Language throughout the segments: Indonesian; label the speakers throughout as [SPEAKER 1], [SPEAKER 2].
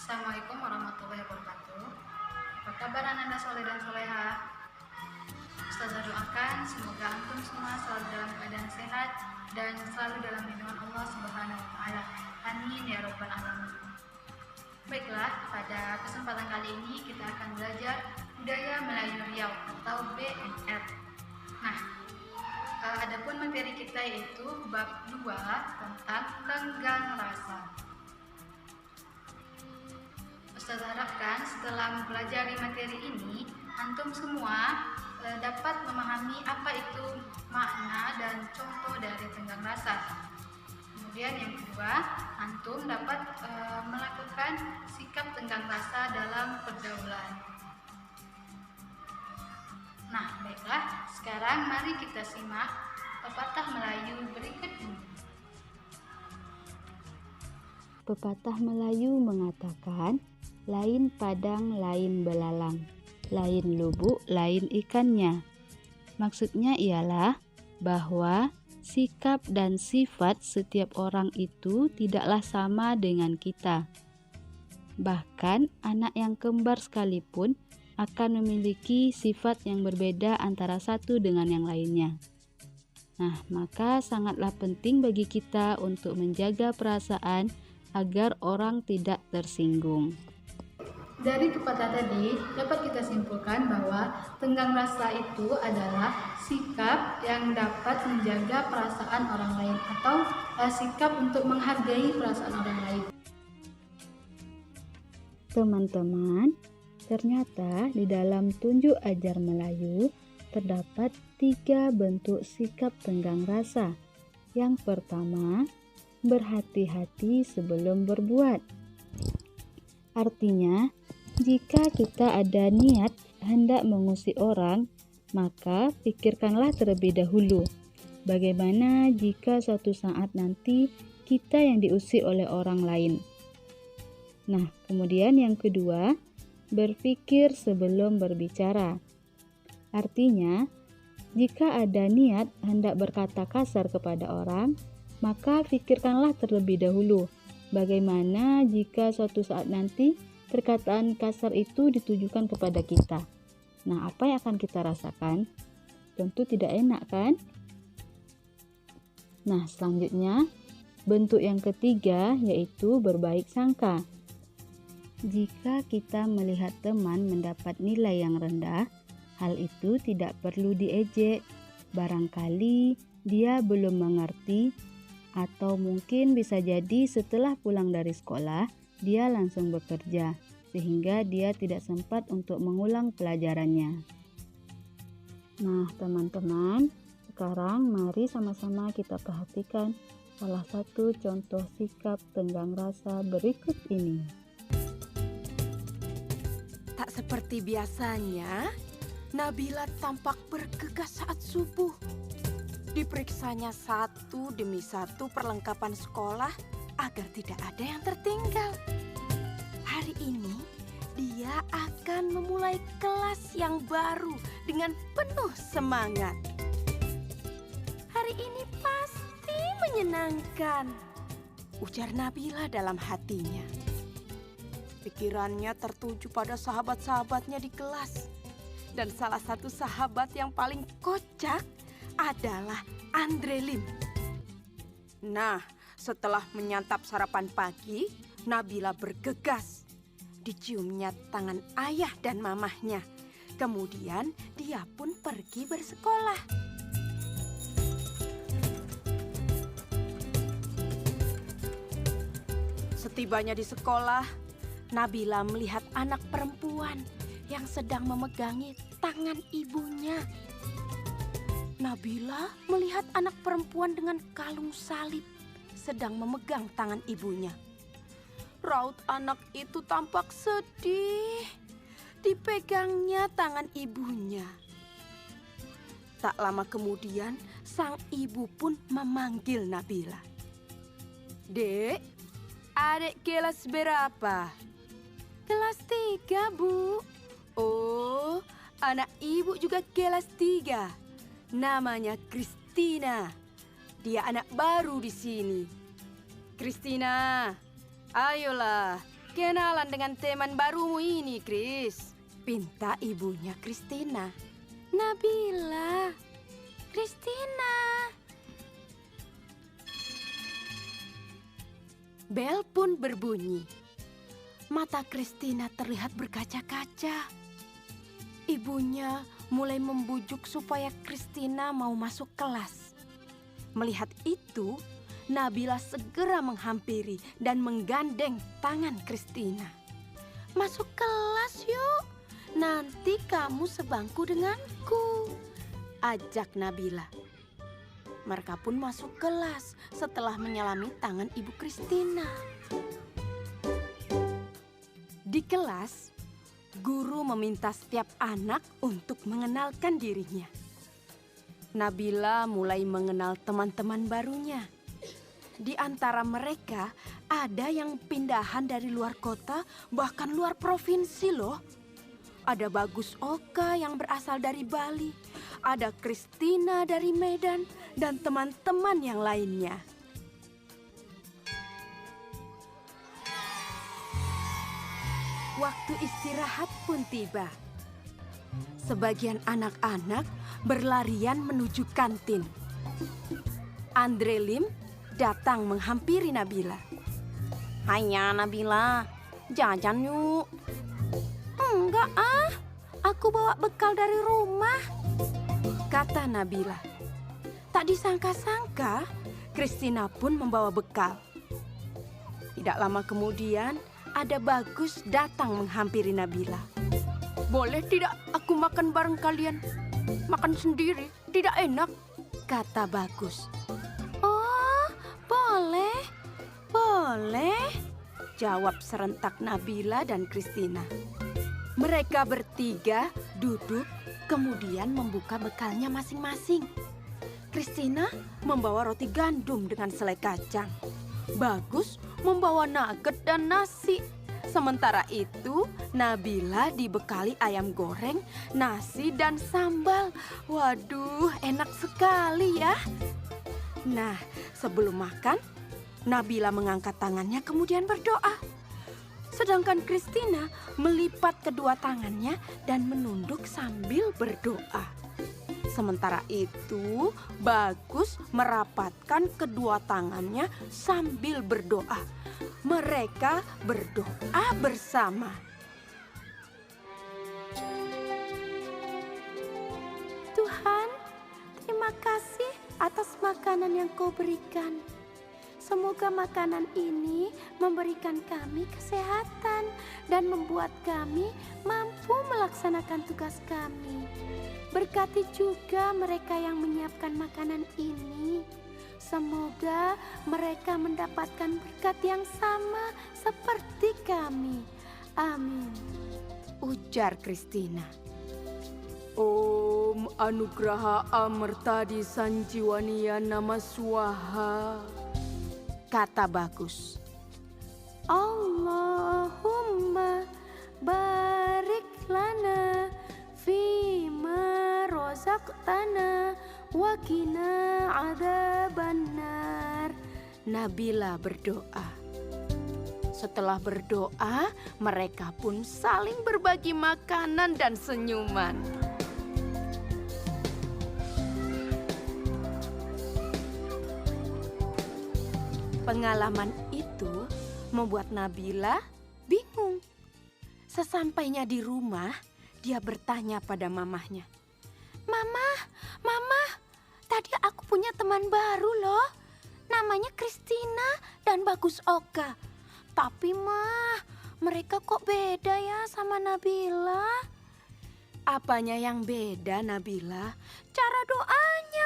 [SPEAKER 1] Assalamualaikum warahmatullahi wabarakatuh. Apa kabar anak-anak soleh dan soleha? Ustazah doakan semoga antum semua selalu dalam keadaan sehat dan selalu dalam lindungan Allah Subhanahu wa taala. Amin ya rabbal alamin. Baiklah, pada kesempatan kali ini kita akan belajar budaya Melayu Riau atau BMR. Nah, adapun materi kita yaitu bab 2 tentang tenggang rasa. Ustazah harapkan setelah mempelajari materi ini, antum semua dapat memahami apa itu makna dan contoh dari tenggang rasa. Kemudian yang kedua, antum dapat melakukan sikap tenggang rasa dalam pergaulan. Nah, baiklah, sekarang mari kita simak pepatah Melayu berikut ini.
[SPEAKER 2] Pepatah Melayu mengatakan, lain padang, lain belalang, lain lubuk, lain ikannya. Maksudnya ialah bahwa sikap dan sifat setiap orang itu tidaklah sama dengan kita. Bahkan anak yang kembar sekalipun akan memiliki sifat yang berbeda antara satu dengan yang lainnya. Nah, maka sangatlah penting bagi kita untuk menjaga perasaan agar orang tidak tersinggung.
[SPEAKER 1] Dari pepatah tadi dapat kita simpulkan bahwa tenggang rasa itu adalah sikap yang dapat menjaga perasaan orang lain atau sikap untuk menghargai perasaan orang lain.
[SPEAKER 2] Teman-teman, ternyata di dalam tunjuk ajar Melayu terdapat 3 bentuk sikap tenggang rasa. Yang pertama, berhati-hati sebelum berbuat. Artinya, jika kita ada niat hendak mengusik orang, maka pikirkanlah terlebih dahulu. Bagaimana jika suatu saat nanti kita yang diusik oleh orang lain? Nah, kemudian yang kedua, berpikir sebelum berbicara. Artinya, jika ada niat hendak berkata kasar kepada orang, maka pikirkanlah terlebih dahulu. Bagaimana jika suatu saat nanti perkataan kasar itu ditujukan kepada kita? Nah, apa yang akan kita rasakan? Tentu tidak enak, kan? Nah, selanjutnya, bentuk yang ketiga yaitu berbaik sangka. Jika kita melihat teman mendapat nilai yang rendah, hal itu tidak perlu diejek. Barangkali dia belum mengerti, atau mungkin bisa jadi setelah pulang dari sekolah, dia langsung bekerja, sehingga dia tidak sempat untuk mengulang pelajarannya. Nah, teman-teman, sekarang mari sama-sama kita perhatikan salah satu contoh sikap tenggang rasa berikut ini.
[SPEAKER 3] Tak seperti biasanya, Nabila tampak bergegas saat subuh. Diperiksanya satu demi satu perlengkapan sekolah agar tidak ada yang tertinggal. Hari ini dia akan memulai kelas yang baru dengan penuh semangat. Hari ini pasti menyenangkan, ujar Nabila dalam hatinya. Pikirannya tertuju pada sahabat-sahabatnya di kelas. Dan salah satu sahabat yang paling kocak adalah Andre Lim. Nah, setelah menyantap sarapan pagi, Nabila bergegas. Diciumnya tangan ayah dan mamahnya. Kemudian dia pun pergi bersekolah. Setibanya di sekolah, Nabila melihat anak perempuan yang sedang memegangi tangan ibunya. Nabila melihat anak perempuan dengan kalung salib sedang memegang tangan ibunya. Raut anak itu tampak sedih. Dipegangnya tangan ibunya. Tak lama kemudian, sang ibu pun memanggil Nabila. Dek, adik kelas berapa? Kelas 3, Bu. Oh, anak ibu juga kelas 3. Namanya Kristina. Dia anak baru di sini. Kristina, ayolah Kenalan dengan teman barumu ini, Kris. Pinta ibunya Kristina. Nabila. Kristina. Bel pun berbunyi. Mata Kristina terlihat berkaca-kaca. Ibunya mulai membujuk supaya Kristina mau masuk kelas. Melihat itu, Nabila segera menghampiri dan menggandeng tangan Kristina. Masuk kelas yuk, nanti kamu sebangku denganku, ajak Nabila. Mereka pun masuk kelas setelah menyelami tangan ibu Kristina. Di kelas, guru meminta setiap anak untuk mengenalkan dirinya. Nabila mulai mengenal teman-teman barunya. Di antara mereka ada yang pindahan dari luar kota, bahkan luar provinsi loh. Ada Bagus Oka yang berasal dari Bali, ada Kristina dari Medan, dan teman-teman yang lainnya. Waktu istirahat pun tiba. Sebagian anak-anak berlarian menuju kantin. Andre Lim datang menghampiri Nabila. Hanya Nabila, jajan yuk. Enggak aku bawa bekal dari rumah, kata Nabila. Tak disangka-sangka, Kristina pun membawa bekal. Tidak lama kemudian, ada Bagus datang menghampiri Nabila. Boleh tidak aku makan bareng kalian? Makan sendiri, tidak enak, kata Bagus. Boleh, jawab serentak Nabila dan Kristina. Mereka bertiga duduk, kemudian membuka bekalnya masing-masing. Kristina membawa roti gandum dengan selai kacang. Bagus membawa nugget dan nasi. Sementara itu, Nabila dibekali ayam goreng, nasi, dan sambal. Waduh, enak sekali ya. Nah, sebelum makan, Nabila mengangkat tangannya kemudian berdoa. Sedangkan Kristina melipat kedua tangannya dan menunduk sambil berdoa. Sementara itu, Bagus merapatkan kedua tangannya sambil berdoa. Mereka berdoa bersama. Tuhan, terima kasih atas makanan yang Kau berikan. Semoga makanan ini memberikan kami kesehatan dan membuat kami mampu melaksanakan tugas kami. Berkati juga mereka yang menyiapkan makanan ini. Semoga mereka mendapatkan berkat yang sama seperti kami. Amin, ujar Kristina. Om Anugraha Amertadi Sanjiwaniya Nama Swaha, kata Bagus. Allahumma barik lana fima rozaqtana wa qina adzabannar. Nabila berdoa. Setelah berdoa, mereka pun saling berbagi makanan dan senyuman. Pengalaman itu membuat Nabila bingung. Sesampainya di rumah, dia bertanya pada mamahnya. Mama, tadi aku punya teman baru loh. Namanya Kristina dan Bagus Oka. Tapi mereka kok beda ya sama Nabila? Apanya yang beda, Nabila? Cara doanya,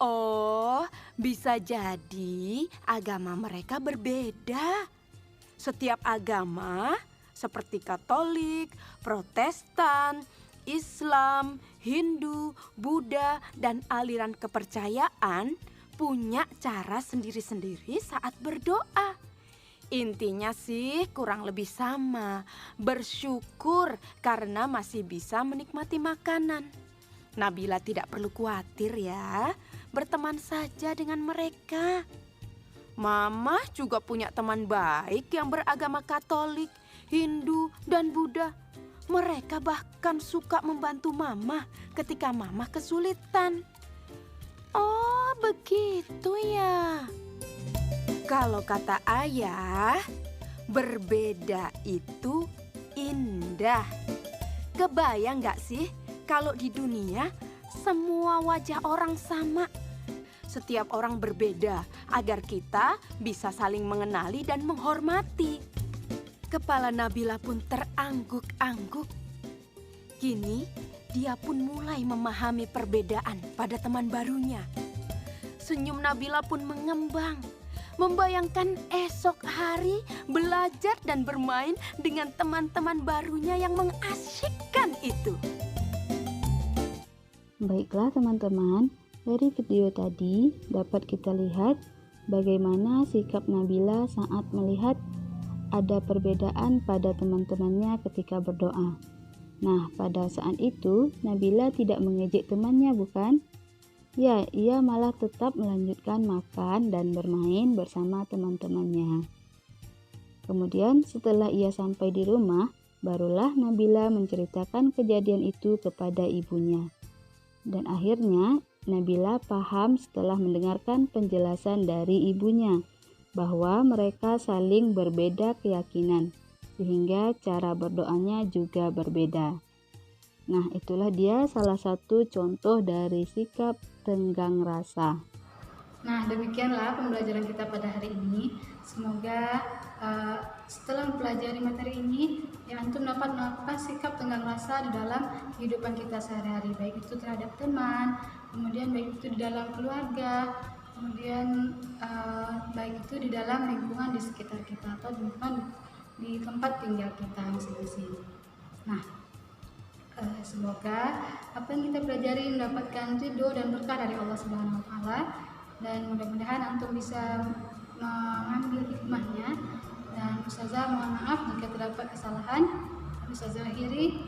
[SPEAKER 3] Oh, bisa jadi agama mereka berbeda. Setiap agama seperti Katolik, Protestan, Islam, Hindu, Buddha, dan aliran kepercayaan punya cara sendiri-sendiri saat berdoa. Intinya sih kurang lebih sama, bersyukur karena masih bisa menikmati makanan. Nabila tidak perlu khawatir ya, berteman saja dengan mereka. Mama juga punya teman baik yang beragama Katolik, Hindu, dan Buddha. Mereka bahkan suka membantu Mama ketika Mama kesulitan. Oh, begitu ya. Kalau kata ayah, berbeda itu indah. Kebayang gak sih kalau di dunia semua wajah orang sama? Setiap orang berbeda agar kita bisa saling mengenali dan menghormati. Kepala Nabila pun terangguk-angguk. Kini dia pun mulai memahami perbedaan pada teman barunya. Senyum Nabila pun mengembang, membayangkan esok hari belajar dan bermain dengan teman-teman barunya yang mengasyikkan itu.
[SPEAKER 2] Baiklah teman-teman, dari video tadi dapat kita lihat bagaimana sikap Nabila saat melihat ada perbedaan pada teman-temannya ketika berdoa. Nah, pada saat itu Nabila tidak mengejek temannya, bukan? Ya, ia malah tetap melanjutkan makan dan bermain bersama teman-temannya. Kemudian setelah ia sampai di rumah, barulah Nabila menceritakan kejadian itu kepada ibunya. Dan akhirnya Nabila paham setelah mendengarkan penjelasan dari ibunya bahwa mereka saling berbeda keyakinan, sehingga cara berdoanya juga berbeda. Nah, itulah dia salah satu contoh dari sikap tenggang rasa.
[SPEAKER 1] Nah, demikianlah pembelajaran kita pada hari ini. Semoga setelah mempelajari materi ini, ya antum dapat melakukan sikap tenggang rasa di dalam kehidupan kita sehari-hari, baik itu terhadap teman, kemudian baik itu di dalam keluarga, kemudian baik itu di dalam lingkungan di sekitar kita atau lingkungan di tempat tinggal kita masing-masing. Nah, semoga apa yang kita pelajari mendapatkan ridho dan berkah dari Allah Subhanahu wa taala, dan mudah-mudahan antum bisa mengambil hikmahnya. Dan Ustazah mohon maaf jika terdapat kesalahan. Ustazah akhiri.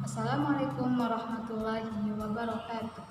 [SPEAKER 1] Assalamualaikum warahmatullahi wabarakatuh.